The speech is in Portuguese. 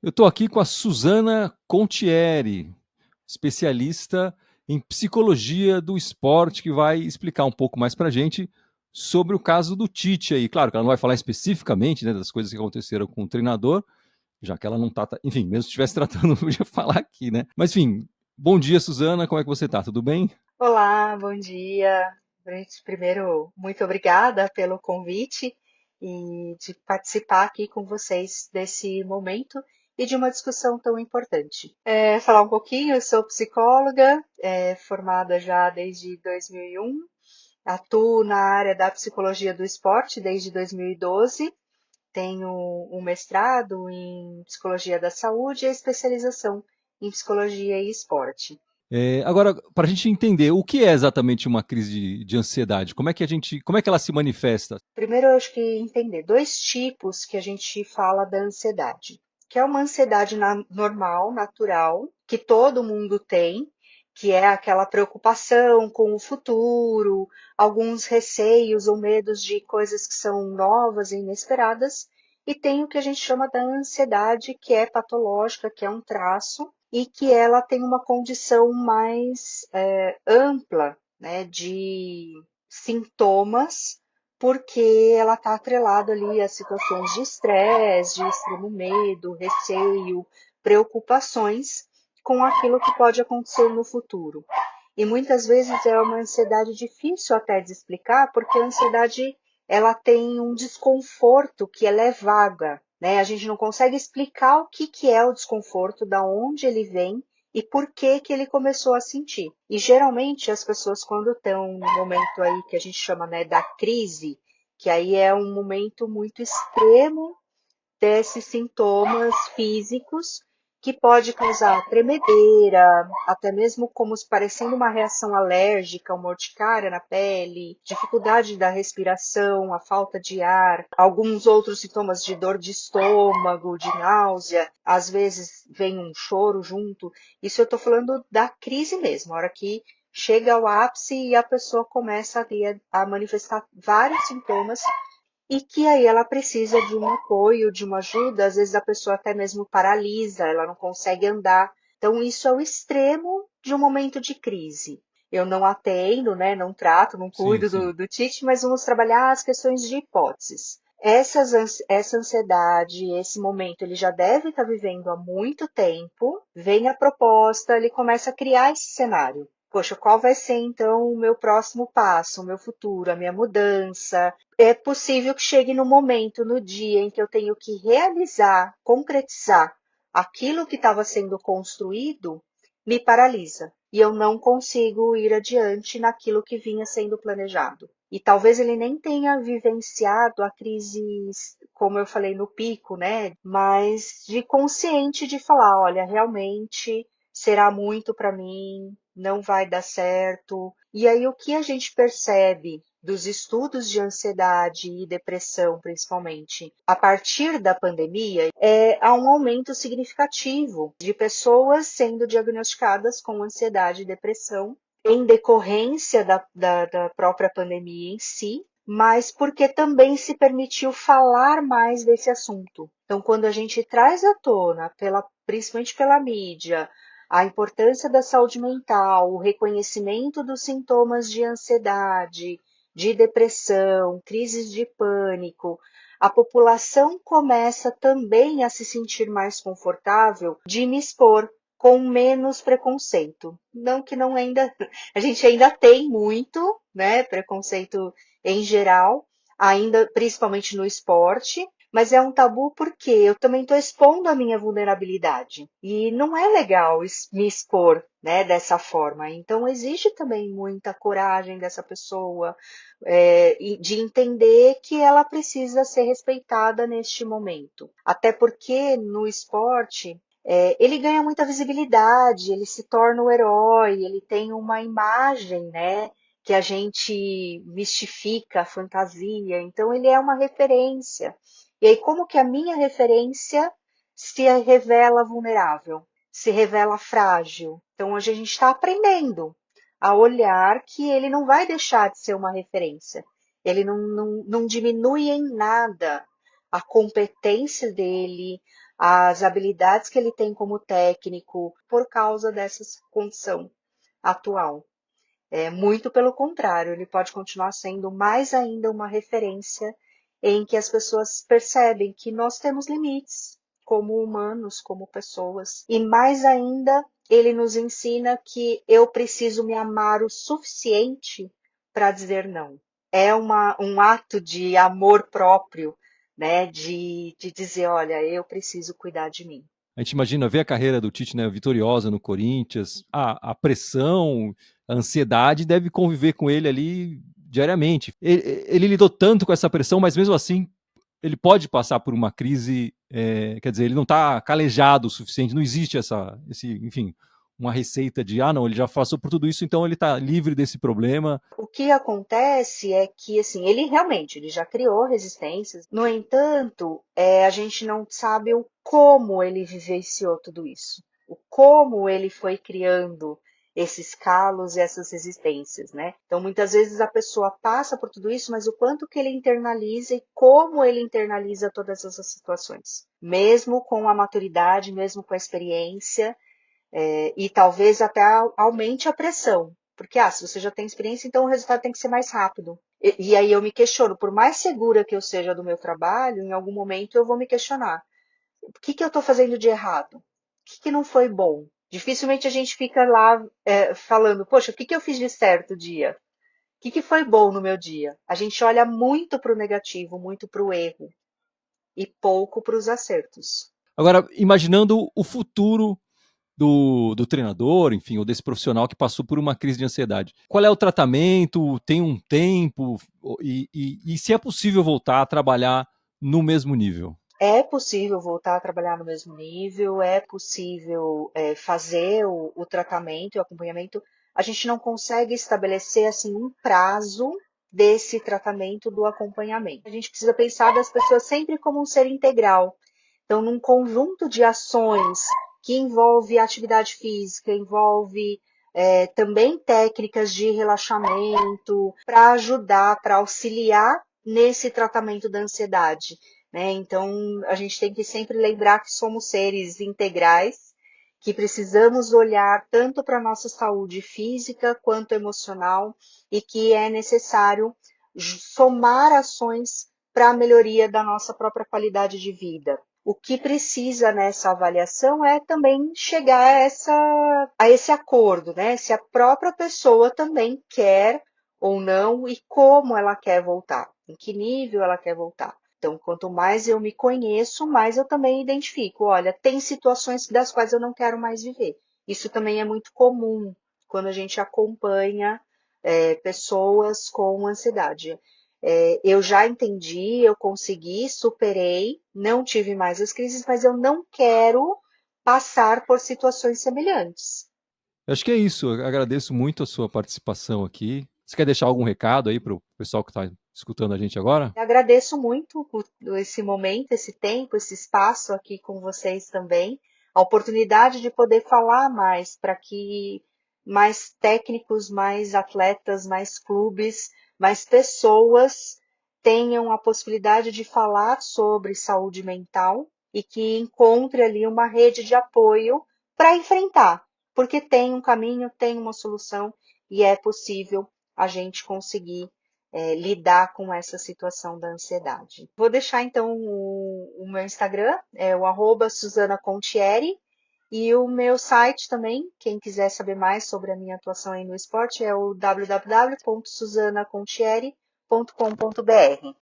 Eu estou aqui com a Suzana Contieri, especialista em psicologia do esporte, que vai explicar um pouco mais para a gente sobre o caso do Tite aí. Claro que ela não vai falar especificamente, né, das coisas que aconteceram com o treinador, já que ela não está. Enfim, mesmo se estivesse tratando, não podia falar aqui, né? Mas enfim, bom dia, Suzana, como é que você está? Tudo bem? Olá, bom dia. Primeiro, muito obrigada pelo convite e de participar aqui com vocês desse momento e de uma discussão tão importante. Falar um pouquinho, eu sou psicóloga, formada já desde 2001, atuo na área da psicologia do esporte desde 2012, tenho um mestrado em psicologia da saúde e especialização em psicologia e esporte. Agora, para a gente entender o que é exatamente uma crise de ansiedade, como é que ela se manifesta? Primeiro, eu acho que entender dois tipos que a gente fala da ansiedade, que é uma ansiedade normal, natural, que todo mundo tem, que é aquela preocupação com o futuro, alguns receios ou medos de coisas que são novas e inesperadas, e tem o que a gente chama da ansiedade, que é patológica, que é um traço, e que ela tem uma condição mais ampla, né, de sintomas porque ela está atrelada ali a situações de estresse, de extremo medo, receio, preocupações com aquilo que pode acontecer no futuro. E muitas vezes é uma ansiedade difícil até de explicar, porque a ansiedade ela tem um desconforto que ela é vaga, né? A gente não consegue explicar o que é o desconforto, da onde ele vem e por que que ele começou a sentir. E geralmente as pessoas quando estão no momento aí que a gente chama, né, da crise, que aí é um momento muito extremo desses sintomas físicos que pode causar tremedeira, até mesmo como se parecendo uma reação alérgica, uma urticária na pele, dificuldade da respiração, a falta de ar, alguns outros sintomas de dor de estômago, de náusea, às vezes vem um choro junto. Isso eu estou falando da crise mesmo, a hora que chega ao ápice e a pessoa começa a manifestar vários sintomas e que aí ela precisa de um apoio, de uma ajuda, às vezes a pessoa até mesmo paralisa, ela não consegue andar. Então, isso é o extremo de um momento de crise. Eu não atendo, né, não trato, não Sim, cuido sim. do TIT, mas vamos trabalhar as questões de hipóteses. Essa ansiedade, esse momento, ele já deve estar vivendo há muito tempo, vem a proposta, ele começa a criar esse cenário. Poxa, qual vai ser então o meu próximo passo, o meu futuro, a minha mudança? É possível que chegue no momento, no dia em que eu tenho que realizar, concretizar aquilo que estava sendo construído, me paralisa. E eu não consigo ir adiante naquilo que vinha sendo planejado. E talvez ele nem tenha vivenciado a crise, como eu falei, no pico, né? Mas de consciente de falar, olha, realmente será muito para mim, não vai dar certo. E aí o que a gente percebe dos estudos de ansiedade e depressão, principalmente, a partir da pandemia, há um aumento significativo de pessoas sendo diagnosticadas com ansiedade e depressão em decorrência da própria pandemia em si, mas porque também se permitiu falar mais desse assunto. Então, quando a gente traz à tona, principalmente pela mídia, a importância da saúde mental, o reconhecimento dos sintomas de ansiedade, de depressão, crises de pânico, a população começa também a se sentir mais confortável de me expor com menos preconceito. Não que não ainda, a gente ainda tem muito, né, preconceito em geral, ainda principalmente no esporte, mas é um tabu porque eu também estou expondo a minha vulnerabilidade. E não é legal me expor, né, dessa forma. Então, exige também muita coragem dessa pessoa, de entender que ela precisa ser respeitada neste momento. Até porque no esporte, ele ganha muita visibilidade, ele se torna o herói, ele tem uma imagem, né? Que a gente mistifica, fantasia. Então, ele é uma referência. E aí, como que a minha referência se revela vulnerável, se revela frágil? Então, hoje a gente está aprendendo a olhar que ele não vai deixar de ser uma referência. Ele não diminui em nada a competência dele, as habilidades que ele tem como técnico por causa dessa condição atual. Muito pelo contrário, ele pode continuar sendo mais ainda uma referência em que as pessoas percebem que nós temos limites como humanos, como pessoas. E mais ainda, ele nos ensina que eu preciso me amar o suficiente para dizer não. É um ato de amor próprio, né? De dizer, olha, eu preciso cuidar de mim. A gente imagina ver a carreira do Tite, né, vitoriosa no Corinthians, a pressão, a ansiedade deve conviver com ele ali diariamente. Ele lidou tanto com essa pressão, mas mesmo assim ele pode passar por uma crise, quer dizer, ele não está calejado o suficiente, não existe enfim, uma receita de, não, ele já passou por tudo isso, então ele está livre desse problema. O que acontece é que, assim, ele já criou resistências. No entanto, a gente não sabe o como ele vivenciou tudo isso. O como ele foi criando esses calos e essas resistências, né? Então, muitas vezes a pessoa passa por tudo isso, mas o quanto que ele internaliza e como ele internaliza todas essas situações. Mesmo com a maturidade, mesmo com a experiência, e talvez até aumente a pressão. Porque, se você já tem experiência, então o resultado tem que ser mais rápido. E aí eu me questiono, por mais segura que eu seja do meu trabalho, em algum momento eu vou me questionar. O que eu estou fazendo de errado? O que não foi bom? Dificilmente a gente fica lá falando, poxa, o que eu fiz de certo o dia? O que foi bom no meu dia? A gente olha muito para o negativo, muito para o erro, e pouco para os acertos. Agora, imaginando o futuro do treinador, enfim, ou desse profissional que passou por uma crise de ansiedade. Qual é o tratamento? Tem um tempo? E se é possível voltar a trabalhar no mesmo nível? É possível voltar a trabalhar no mesmo nível, é possível fazer o tratamento e o acompanhamento. A gente não consegue estabelecer assim um prazo desse tratamento do acompanhamento. A gente precisa pensar das pessoas sempre como um ser integral. Então, num conjunto de ações que envolve atividade física, envolve também técnicas de relaxamento para ajudar, para auxiliar nesse tratamento da ansiedade. Né? Então, a gente tem que sempre lembrar que somos seres integrais, que precisamos olhar tanto para a nossa saúde física quanto emocional e que é necessário somar ações para a melhoria da nossa própria qualidade de vida. O que precisa nessa avaliação é também chegar a esse acordo, né? Se a própria pessoa também quer ou não e como ela quer voltar, em que nível ela quer voltar. Então, quanto mais eu me conheço, mais eu também identifico. Olha, tem situações das quais eu não quero mais viver. Isso também é muito comum quando a gente acompanha pessoas com ansiedade. Eu já entendi, eu consegui, superei, não tive mais as crises, mas eu não quero passar por situações semelhantes. Eu acho que é isso. Eu agradeço muito a sua participação aqui. Você quer deixar algum recado aí para o pessoal que está escutando a gente agora? Eu agradeço muito esse momento, esse tempo, esse espaço aqui com vocês também, a oportunidade de poder falar mais para que mais técnicos, mais atletas, mais clubes, mais pessoas tenham a possibilidade de falar sobre saúde mental e que encontre ali uma rede de apoio para enfrentar, porque tem um caminho, tem uma solução e é possível a gente conseguir lidar com essa situação da ansiedade. Vou deixar então o meu Instagram, é o @SuzanaContieri, e o meu site também, quem quiser saber mais sobre a minha atuação aí no esporte, é o www.susanacontieri.com.br.